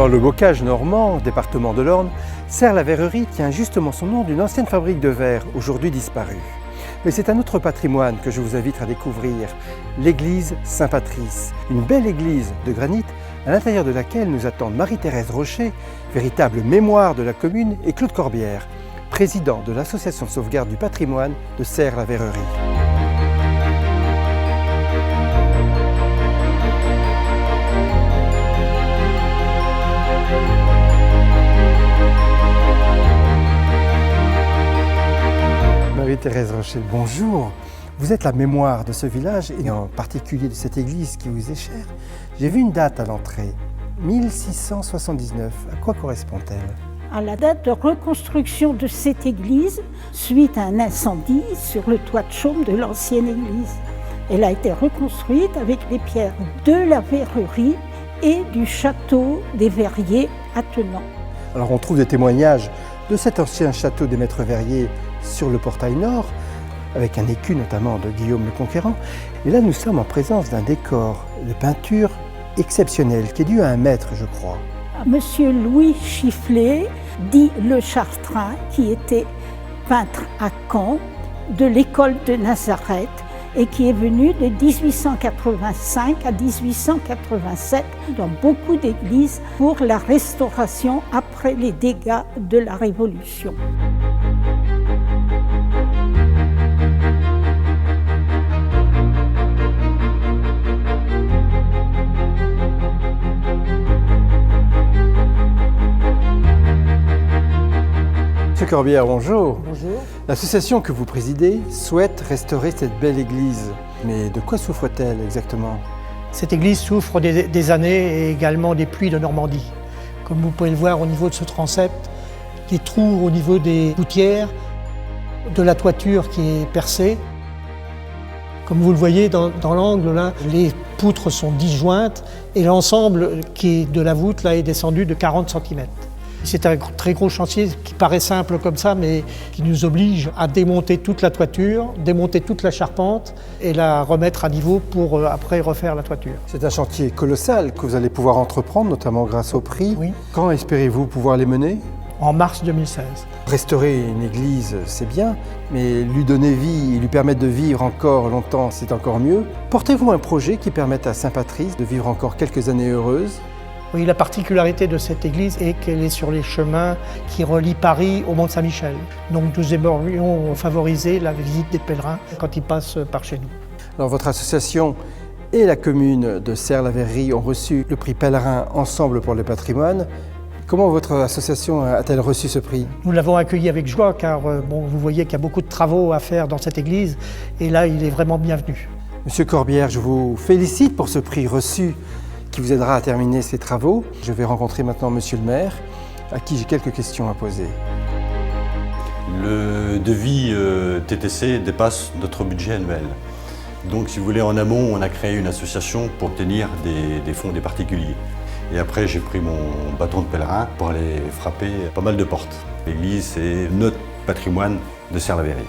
Dans le Bocage normand, département de l'Orne, Serre-la-Verrerie tient justement son nom d'une ancienne fabrique de verre, aujourd'hui disparue. Mais c'est un autre patrimoine que je vous invite à découvrir, l'église Saint-Patrice. Une belle église de granit à l'intérieur de laquelle nous attendent Marie-Thérèse Rocher, véritable mémoire de la commune, et Claude Corbière, président de l'association de sauvegarde du patrimoine de Serre-la-Verrerie. Marie-Thérèse Rocher, bonjour. Vous êtes la mémoire de ce village et en particulier de cette église qui vous est chère. J'ai vu une date à l'entrée, 1679. À quoi correspond-elle? À la date de reconstruction de cette église, suite à un incendie sur le toit de chaume de l'ancienne église. Elle a été reconstruite avec les pierres de la verrerie et du château des Verriers attenant. Alors on trouve des témoignages de cet ancien château des Maîtres Verriers sur le portail nord, avec un écu notamment de Guillaume le Conquérant. Et là nous sommes en présence d'un décor de peinture exceptionnel qui est dû à un maître, je crois. Monsieur Louis Chifflet, dit le Chartrain, qui était peintre à Caen de l'école de Nazareth et qui est venu de 1885 à 1887 dans beaucoup d'églises pour la restauration après les dégâts de la Révolution. Monsieur Corbière, bonjour. Bonjour. L'association que vous présidez souhaite restaurer cette belle église. Mais de quoi souffre-t-elle exactement? Cette église souffre des années et également des pluies de Normandie. Comme vous pouvez le voir au niveau de ce transept, des trous au niveau des gouttières, de la toiture qui est percée. Comme vous le voyez dans l'angle là, les poutres sont disjointes et l'ensemble qui est de la voûte là est descendu de 40 cm. C'est un très gros chantier qui paraît simple comme ça, mais qui nous oblige à démonter toute la toiture, démonter toute la charpente et la remettre à niveau pour après refaire la toiture. C'est un chantier colossal que vous allez pouvoir entreprendre, notamment grâce au prix. Oui. Quand espérez-vous pouvoir les mener? En mars 2016. Restaurer une église, c'est bien, mais lui donner vie et lui permettre de vivre encore longtemps, c'est encore mieux. Portez-vous un projet qui permette à Saint-Patrice de vivre encore quelques années heureuses? Oui, la particularité de cette église est qu'elle est sur les chemins qui relient Paris au Mont-Saint-Michel. Donc nous aimerions favoriser la visite des pèlerins quand ils passent par chez nous. Alors votre association et la commune de Serre-la-Verrerie ont reçu le prix Pèlerin Ensemble pour le patrimoine. Comment votre association a-t-elle reçu ce prix? Nous l'avons accueilli avec joie car vous voyez qu'il y a beaucoup de travaux à faire dans cette église et là il est vraiment bienvenu. Monsieur Corbière, je vous félicite pour ce prix reçu qui vous aidera à terminer ces travaux. Je vais rencontrer maintenant Monsieur le maire, à qui j'ai quelques questions à poser. Le devis TTC dépasse notre budget annuel. Donc, si vous voulez, en amont, on a créé une association pour obtenir des fonds des particuliers. Et après, j'ai pris mon bâton de pèlerin pour aller frapper pas mal de portes. L'église, c'est notre patrimoine de Serre-la-Verrerie.